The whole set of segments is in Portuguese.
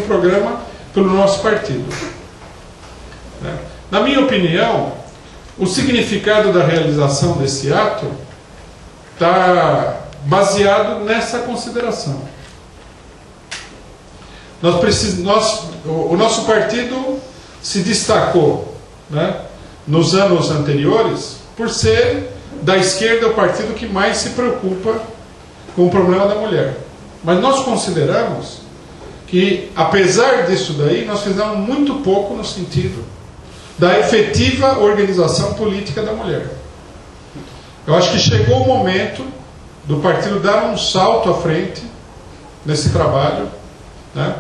programa pelo nosso partido. Na minha opinião, o significado da realização desse ato está baseado nessa consideração. O nosso partido se destacou, né, nos anos anteriores por ser da esquerda o partido que mais se preocupa com o problema da mulher. Mas nós consideramos que, apesar disso daí, nós fizemos muito pouco no sentido da efetiva organização política da mulher. Eu acho que chegou o momento do partido dar um salto à frente nesse trabalho, né?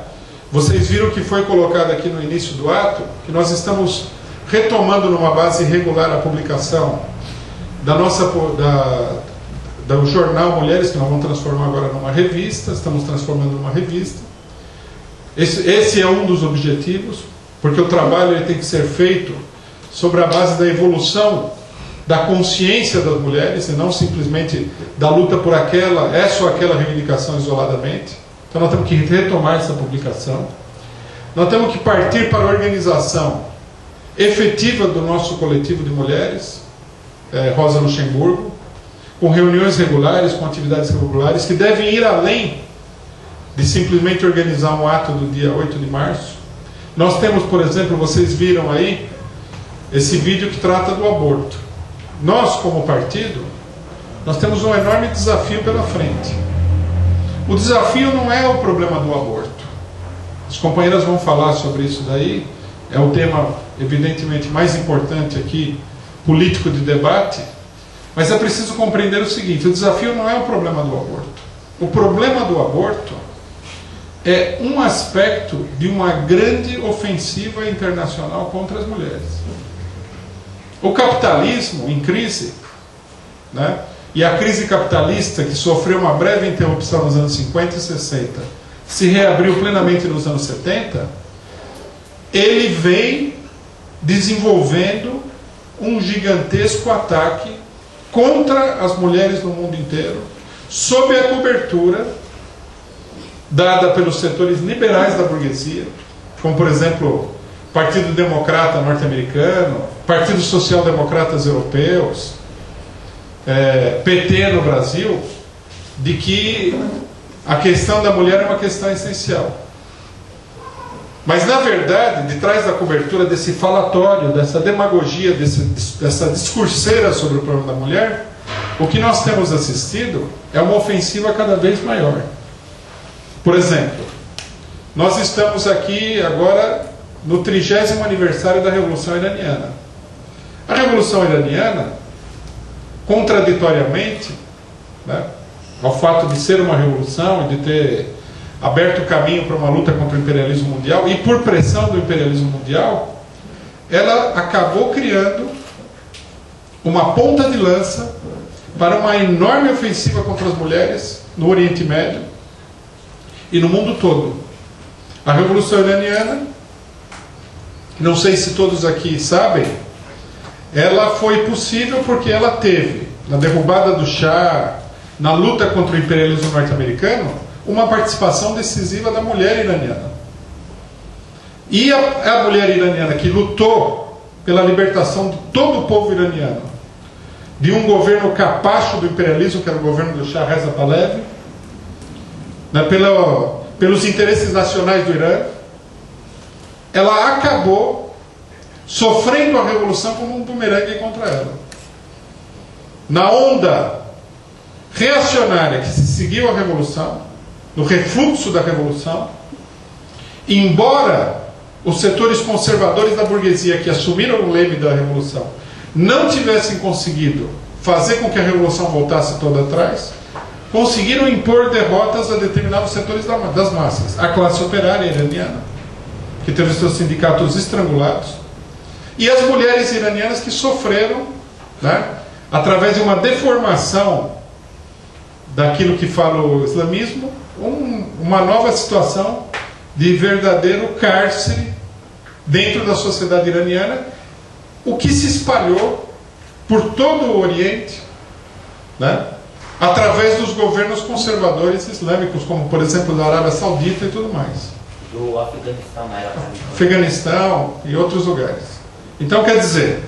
Vocês viram que foi colocado aqui no início do ato, que nós estamos retomando numa base regular a publicação do jornal Mulheres, que nós vamos transformar agora numa revista, estamos transformando numa revista. Esse é um dos objetivos, porque o trabalho ele tem que ser feito sobre a base da evolução da consciência das mulheres, e não simplesmente da luta por essa ou aquela reivindicação isoladamente. Então nós temos que retomar essa publicação. Nós temos que partir para a organização efetiva do nosso coletivo de mulheres, Rosa Luxemburgo, com reuniões regulares, com atividades regulares, que devem ir além de simplesmente organizar um ato do dia 8 de março. Nós temos, por exemplo, vocês viram aí, esse vídeo que trata do aborto. Nós, como partido, nós temos um enorme desafio pela frente. O desafio não é o problema do aborto. As companheiras vão falar sobre isso daí. É o tema, evidentemente, mais importante aqui, político de debate. Mas é preciso compreender o seguinte: o desafio não é o problema do aborto. O problema do aborto é um aspecto de uma grande ofensiva internacional contra as mulheres. O capitalismo em crise, né, e a crise capitalista, que sofreu uma breve interrupção nos anos 50 e 60, se reabriu plenamente nos anos 70, ele vem desenvolvendo um gigantesco ataque contra as mulheres no mundo inteiro, sob a cobertura dada pelos setores liberais da burguesia, como, por exemplo, Partido Democrata norte-americano, Partidos Social-Democratas europeus, PT no Brasil, de que a questão da mulher é uma questão essencial. Mas, na verdade, de trás da cobertura desse falatório, dessa demagogia, dessa discurseira sobre o problema da mulher, o que nós temos assistido é uma ofensiva cada vez maior. Por exemplo, nós estamos aqui agora no 30º aniversário da Revolução Iraniana. A Revolução Iraniana, contraditoriamente, né, ao fato de ser uma revolução e de ter aberto o caminho para uma luta contra o imperialismo mundial, e por pressão do imperialismo mundial, ela acabou criando uma ponta de lança para uma enorme ofensiva contra as mulheres no Oriente Médio e no mundo todo. A Revolução Iraniana, não sei se todos aqui sabem, ela foi possível porque ela teve, na derrubada do Shah, na luta contra o imperialismo norte-americano, uma participação decisiva da mulher iraniana. E a mulher iraniana que lutou pela libertação de todo o povo iraniano de um governo capacho do imperialismo, que era o governo do Shah Reza Pahlavi, né, pelos interesses nacionais do Irã, ela acabou sofrendo a revolução como um bumerangue contra ela. Na onda reacionária que se seguiu à revolução, no refluxo da revolução, embora os setores conservadores da burguesia que assumiram o leme da revolução não tivessem conseguido fazer com que a revolução voltasse toda atrás, conseguiram impor derrotas a determinados setores das massas. A classe operária iraniana, que teve seus sindicatos estrangulados, e as mulheres iranianas que sofreram, né, através de uma deformação daquilo que fala o islamismo, uma nova situação de verdadeiro cárcere dentro da sociedade iraniana, o que se espalhou por todo o Oriente, né, através dos governos conservadores islâmicos, como por exemplo da Arábia Saudita e tudo mais. Do Afeganistão, na era talibã. Afeganistão e outros lugares. Então, quer dizer,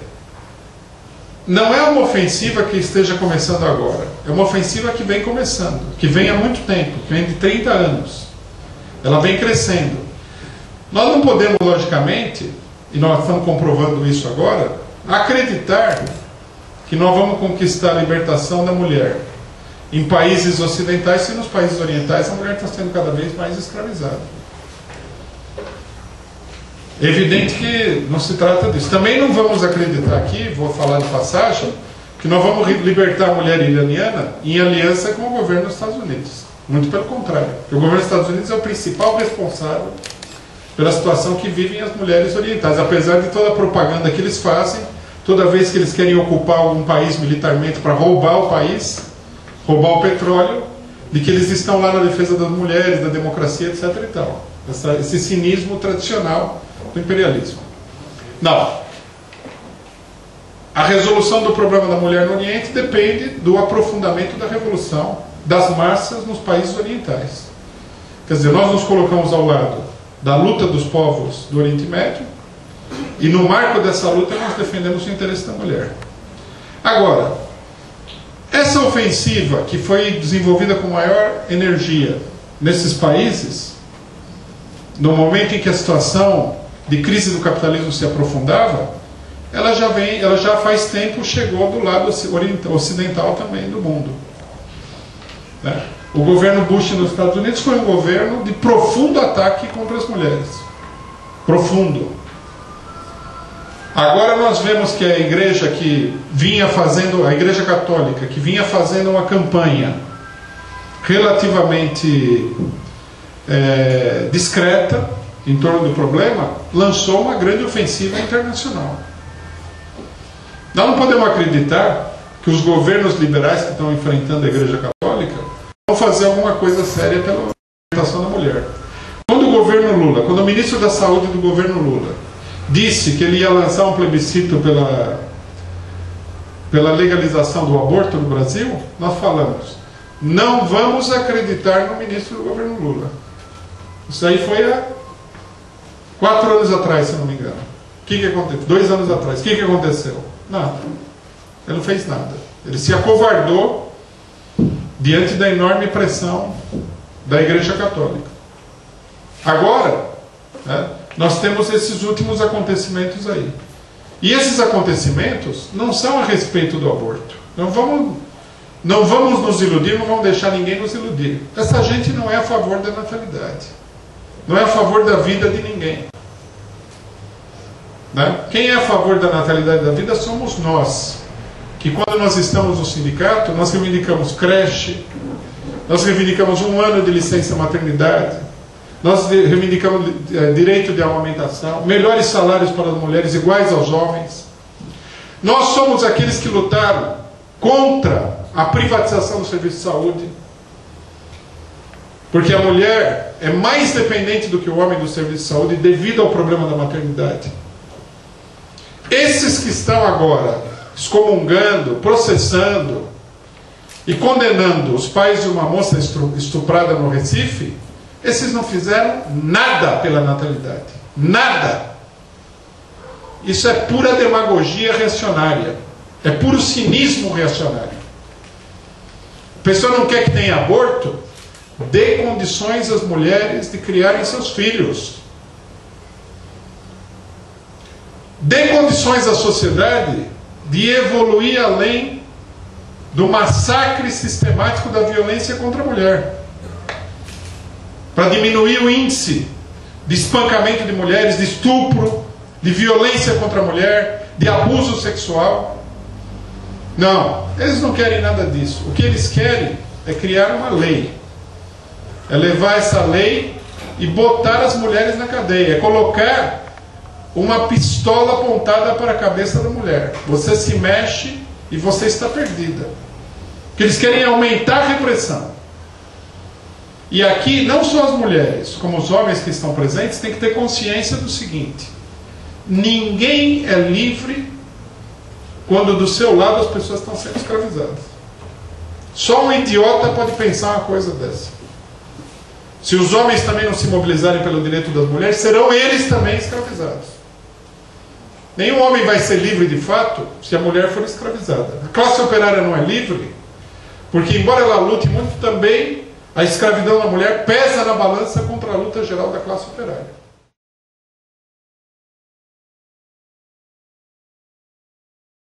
não é uma ofensiva que esteja começando agora. É uma ofensiva que vem começando, que vem há muito tempo, que vem de 30 anos. Ela vem crescendo. Nós não podemos, logicamente, e nós estamos comprovando isso agora, acreditar que nós vamos conquistar a libertação da mulher em países ocidentais, se nos países orientais a mulher está sendo cada vez mais escravizada. É evidente que não se trata disso. Também não vamos acreditar aqui, vou falar de passagem, que nós vamos libertar a mulher iraniana em aliança com o governo dos Estados Unidos. Muito pelo contrário. Porque o governo dos Estados Unidos é o principal responsável pela situação que vivem as mulheres orientais. Apesar de toda a propaganda que eles fazem, toda vez que eles querem ocupar algum país militarmente para roubar o país, roubar o petróleo, de que eles estão lá na defesa das mulheres, da democracia, etc. e tal. Esse cinismo tradicional do imperialismo. Não. A resolução do problema da mulher no Oriente depende do aprofundamento da revolução das massas nos países orientais. Quer dizer, nós nos colocamos ao lado da luta dos povos do Oriente Médio e no marco dessa luta nós defendemos o interesse da mulher. Agora, essa ofensiva que foi desenvolvida com maior energia nesses países, no momento em que a situação de crise do capitalismo se aprofundava, ela já faz tempo chegou do lado ocidental também do mundo. Né? O governo Bush nos Estados Unidos foi um governo de profundo ataque contra as mulheres. Profundo. Agora nós vemos que a igreja que vinha fazendo, a igreja católica, que vinha fazendo uma campanha relativamente discreta em torno do problema, lançou uma grande ofensiva internacional. Nós não podemos acreditar que os governos liberais que estão enfrentando a igreja católica vão fazer alguma coisa séria pela libertação da mulher. Quando o governo Lula, quando o ministro da Saúde do governo Lula disse que ele ia lançar um plebiscito pela legalização do aborto no Brasil, nós falamos, não vamos acreditar no ministro do governo Lula. Isso aí foi há 4 anos atrás, se não me engano. O que aconteceu? 2 anos atrás. O que aconteceu? Nada. Ele não fez nada. Ele se acovardou diante da enorme pressão da Igreja Católica. Agora, né, nós temos esses últimos acontecimentos aí. E esses acontecimentos não são a respeito do aborto. Não vamos nos iludir, não vamos deixar ninguém nos iludir. Essa gente não é a favor da natalidade. Não é a favor da vida de ninguém. Né? Quem é a favor da natalidade da vida somos nós. Que quando nós estamos no sindicato, nós reivindicamos creche, nós reivindicamos 1 ano de licença maternidade, nós reivindicamos direito de amamentação, melhores salários para as mulheres iguais aos homens. Nós somos aqueles que lutaram contra a privatização do serviço de saúde, porque a mulher é mais dependente do que o homem do serviço de saúde devido ao problema da maternidade. Esses que estão agora excomungando, processando e condenando os pais de uma moça estuprada no Recife, esses não fizeram nada pela natalidade. Nada. Isso é pura demagogia reacionária. É puro cinismo reacionário. A pessoa não quer que tenha aborto? Dê condições às mulheres de criarem seus filhos. Dê condições à sociedade de evoluir além do massacre sistemático da violência contra a mulher. Para diminuir o índice de espancamento de mulheres, de estupro, de violência contra a mulher, de abuso sexual. Não, eles não querem nada disso. O que eles querem é criar uma lei. É levar essa lei e botar as mulheres na cadeia. É colocar uma pistola apontada para a cabeça da mulher. Você se mexe e você está perdida. O que eles querem é aumentar a repressão. E aqui, não só as mulheres, como os homens que estão presentes, têm que ter consciência do seguinte: ninguém é livre quando do seu lado as pessoas estão sendo escravizadas. Só um idiota pode pensar uma coisa dessa. Se os homens também não se mobilizarem pelo direito das mulheres, serão eles também escravizados. Nenhum homem vai ser livre de fato se a mulher for escravizada. A classe operária não é livre, porque embora ela lute muito também, a escravidão da mulher pesa na balança contra a luta geral da classe operária.